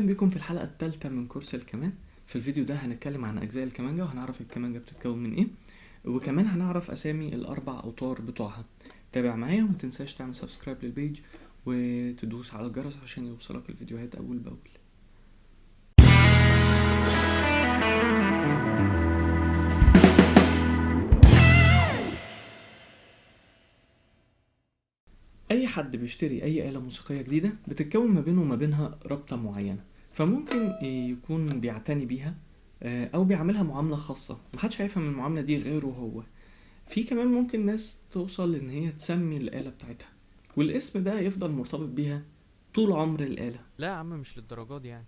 بكم في الحلقة الثالثة من كورس الكمان. في الفيديو ده هنتكلم عن أجزاء الكمانجا وهنعرف الكمانجا بتتكون من إيه، وكمان هنعرف أسامي الأربع أوتار بتوعها. تابع معايا ومتنساش تعمل سبسكرايب للبيج وتدوس على الجرس عشان يوصلك الفيديوهات أول بأول. أي حد بيشتري أي آلة موسيقية جديدة بتتكون ما بينه وما بينها رابطة معينة، فممكن يكون بيعتني بيها أو بيعملها معاملة خاصة محدش هيفهم المعاملة دي غيره هو. في كمان ممكن ناس توصل ان هي تسمي الآلة بتاعتها والاسم ده يفضل مرتبط بيها طول عمر الآلة. لا يا عم، مش للدرجات دي يعني.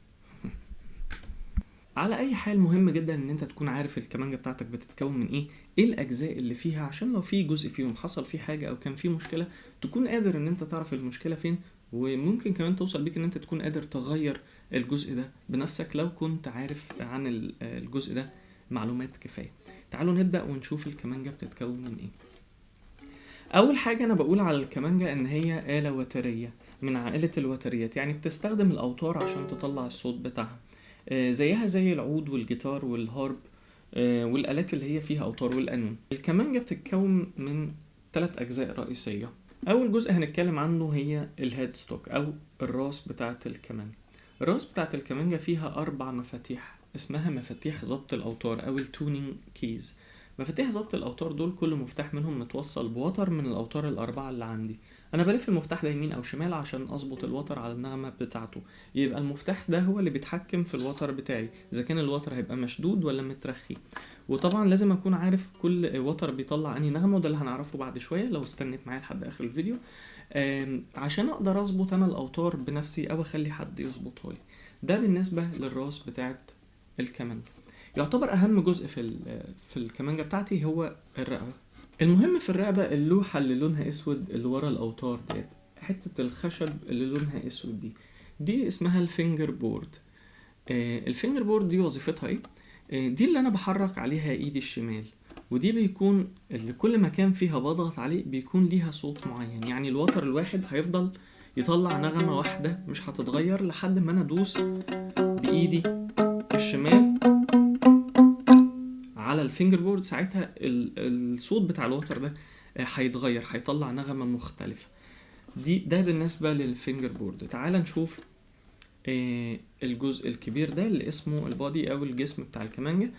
على اي حال مهم جدا ان انت تكون عارف الكمانجة بتاعتك بتتكون من ايه الاجزاء اللي فيها، عشان لو في جزء فيهم حصل فيه حاجة او كان فيه مشكلة تكون قادر ان انت تعرف المشكلة فين، وممكن كمان توصل بيك ان انت تكون قادر تغير الجزء ده بنفسك لو كنت عارف عن الجزء ده معلومات كفاية. تعالوا نبدأ ونشوف الكمانجة بتتكون من ايه. اول حاجه انا بقول على الكمانجا ان هي آلة وتريه من عائله الوتريات، يعني بتستخدم الاوتار عشان تطلع الصوت بتاعها. زيها زي العود والجيتار والهارب والآلات اللي هي فيها اوتار والقانون. الكمانجا بتتكون من 3 اجزاء رئيسيه. اول جزء هنتكلم عنه هي الهيدستوك او الراس بتاعه الكمانجا. الراس بتاعه الكمانجا فيها 4 مفاتيح اسمها مفاتيح ضبط الاوتار او التونينج كيز. مفاتيح ضبط الاوتار دول كل مفتاح منهم متوصل بوتر من الاوتار الاربعه اللي عندي. انا بلف المفتاح ده يمين او شمال عشان اظبط الوتر على النغمه بتاعته، يبقى المفتاح ده هو اللي بيتحكم في الوتر بتاعي اذا كان الوتر هيبقى مشدود ولا مترخي. وطبعا لازم اكون عارف كل وتر بيطلع انهي نغمه، وده اللي هنعرفه بعد شويه لو استنيت معايا لحد اخر الفيديو. عشان اقدر اظبط انا الاوتار بنفسي او اخلي حد يظبطها لي. ده بالنسبه للراس بتاعت الكمان. يعتبر اهم جزء في الكمانجة بتاعتي هو الرقبة. المهم في الرقبة اللوحة اللي لونها اسود اللي ورا الاوتار ديت، حتة الخشب اللي لونها اسود دي اسمها الفينجر بورد. الفينجر بورد دي وظيفتها ايه؟ دي اللي انا بحرك عليها ايدي الشمال، ودي بيكون اللي كل مكان فيها بضغط عليه بيكون ليها صوت معين. يعني الوتر الواحد هيفضل يطلع نغمة واحدة مش هتتغير لحد ما انا ادوس بايدي الشمال على الفينجر بورد. ساعتها الصوت بتاع الوتر ده هيتغير، هيطلع نغمة مختلفة. ده بالنسبة للفينجر بورد. تعال نشوف الجزء الكبير ده اللي اسمه البادي او الجسم بتاع الكمانجة.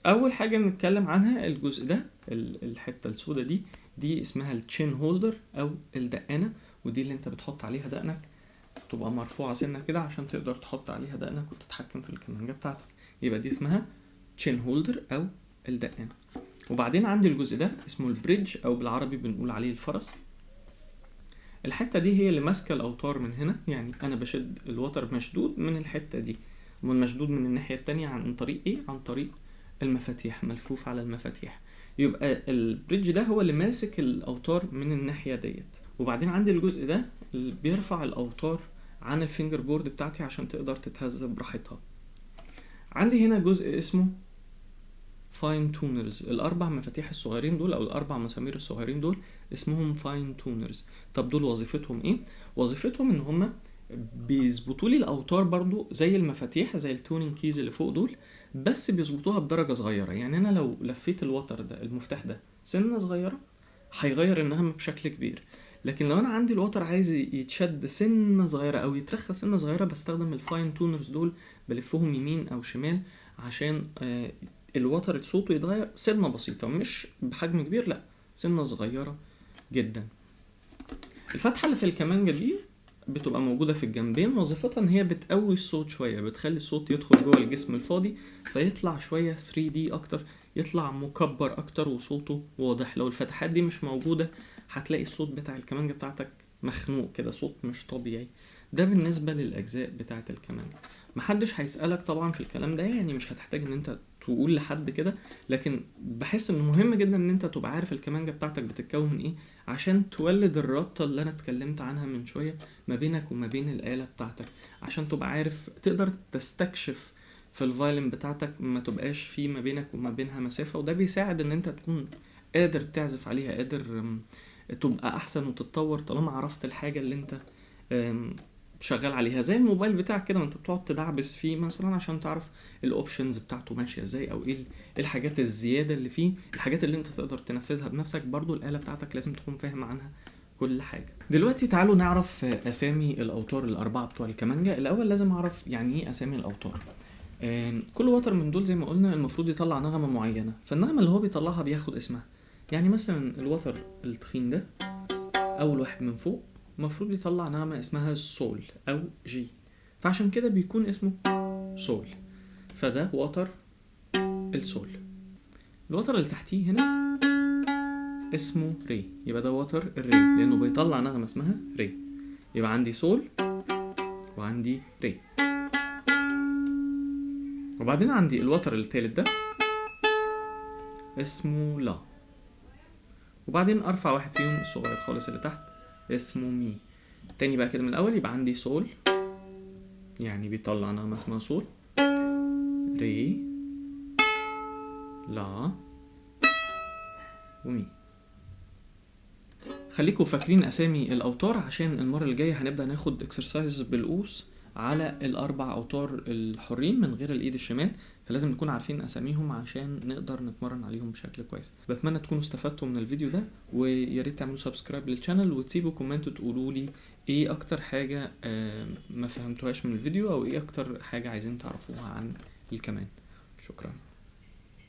اول حاجة نتكلم عنها الجزء ده، الحتة السوداء دي اسمها التشين هولدر او الدقانة، ودي اللي انت بتحط عليها دقنك، تبقى مرفوعة سنة كده عشان تقدر تحط عليها دقنك وتتحكم في الكمانجة بتاعتك. يبقى دي اسمها تشين هولدر او الدقان. وبعدين عندي الجزء ده اسمه البريدج او بالعربي بنقول عليه الفرس. الحته دي هي اللي ماسكه الاوتار من هنا، يعني انا بشد الوتر مشدود من الحته دي ومن مشدود من الناحيه التانية عن طريق ايه؟ عن طريق المفاتيح، ملفوف على المفاتيح. يبقى البريدج ده هو اللي ماسك الاوتار من الناحيه ديت. وبعدين عندي الجزء ده اللي بيرفع الاوتار عن الفينجر بورد بتاعتي عشان تقدر تتهز براحتها. عندي هنا جزء اسمه فاين تونرز. الاربع مفاتيح الصغيرين دول او الاربع مسامير الصغيرين دول اسمهم فاين تونرز. طب دول وظيفتهم ايه؟ وظيفتهم ان هما بيظبطوا لي الاوتار برضو زي المفاتيح، زي التونينج كيز اللي فوق دول، بس بيظبطوها بدرجه صغيره. يعني انا لو لفيت الوتر ده المفتاح ده سنه صغيره هيغير النغمه بشكل كبير، لكن لو انا عندي الوتر عايز يتشد سنه صغيره او يترخى سنه صغيره بستخدم الفاين تونرز دول، بلفهم يمين او شمال عشان الوتر صوته يتغير سنة بسيطة، مش بحجم كبير، لا سنة صغيرة جدا. الفتحة اللي في الكمانجة دي بتبقى موجودة في الجنبين، وظيفتها ان هي بتقوي الصوت شوية، بتخلي الصوت يدخل جوه الجسم الفاضي فيطلع شوية 3D اكتر، يطلع مكبر اكتر وصوته واضح. لو الفتحات دي مش موجودة هتلاقي الصوت بتاع الكمانجة بتاعتك مخنوق كده، صوت مش طبيعي. ده بالنسبة للأجزاء بتاعة الكمانجة. محدش هيسألك طبعا في الكلام ده، يعني مش هتحتاج ان انت تقول لحد كده، لكن بحس انه مهم جدا ان انت تبقى عارف الكمانجة بتاعتك بتتكون من ايه عشان تولد الرابطة اللي انا اتكلمت عنها من شوية ما بينك وما بين الآلة بتاعتك، عشان تبقى عارف تقدر تستكشف في الفايلن بتاعتك ما تبقاش في ما بينك وما بينها مسافة. وده بيساعد ان انت تكون قادر تعزف عليها، قادر تبقى احسن وتتطور طالما عرفت الحاجة اللي انت شغال عليها زي الموبايل بتاعك كده، وانت بتقعد تدعبس فيه مثلا عشان تعرف الاوبشنز بتاعته ماشيه ازاي، او ايه الحاجات الزياده اللي فيه، الحاجات اللي انت تقدر تنفذها بنفسك. برضو الآلة بتاعتك لازم تكون فاهم عنها كل حاجه. دلوقتي تعالوا نعرف اسامي الاوتار الاربعه بتوع الكمانجا. الاول لازم اعرف يعني ايه اسامي الاوتار. كل وتر من دول زي ما قلنا المفروض يطلع نغمه معينه، فالنغمه اللي هو بيطلعها بياخد اسمها. يعني مثلا الوتر التخين ده اول واحد من فوق المفروض يطلع نغمة اسمها سول او جي، فعشان كده بيكون اسمه سول، فده وتر السول. الوتر اللي تحتيه هنا اسمه ري، يبقى ده وتر الري لانه بيطلع نغمة اسمها ري. يبقى عندي سول وعندي ري. وبعدين عندي الوتر التالت ده اسمه لا. وبعدين ارفع واحد فيهم الصغير خالص اللي تحت اسمه مي. تاني بقى كده من الاول، يبقى عندي سول يعني بيطلع نغمة اسمها سول، ري، لا، ومي. خليكم فاكرين اسامي الاوتار عشان المرة اللي جاية هنبدأ ناخد اكسرسايز بالقوس على الاربع اوتار الحرين من غير الايد الشمال، فلازم نكون عارفين اساميهم عشان نقدر نتمرن عليهم بشكل كويس. بتمنى تكونوا استفدتوا من الفيديو ده، ويا ريت تعملوا سبسكرايب للشانل وتسيبوا كومنت وتقولوا لي ايه اكتر حاجة ما فهمتوهاش من الفيديو، او ايه اكتر حاجة عايزين تعرفوها عن الكمان. شكرا.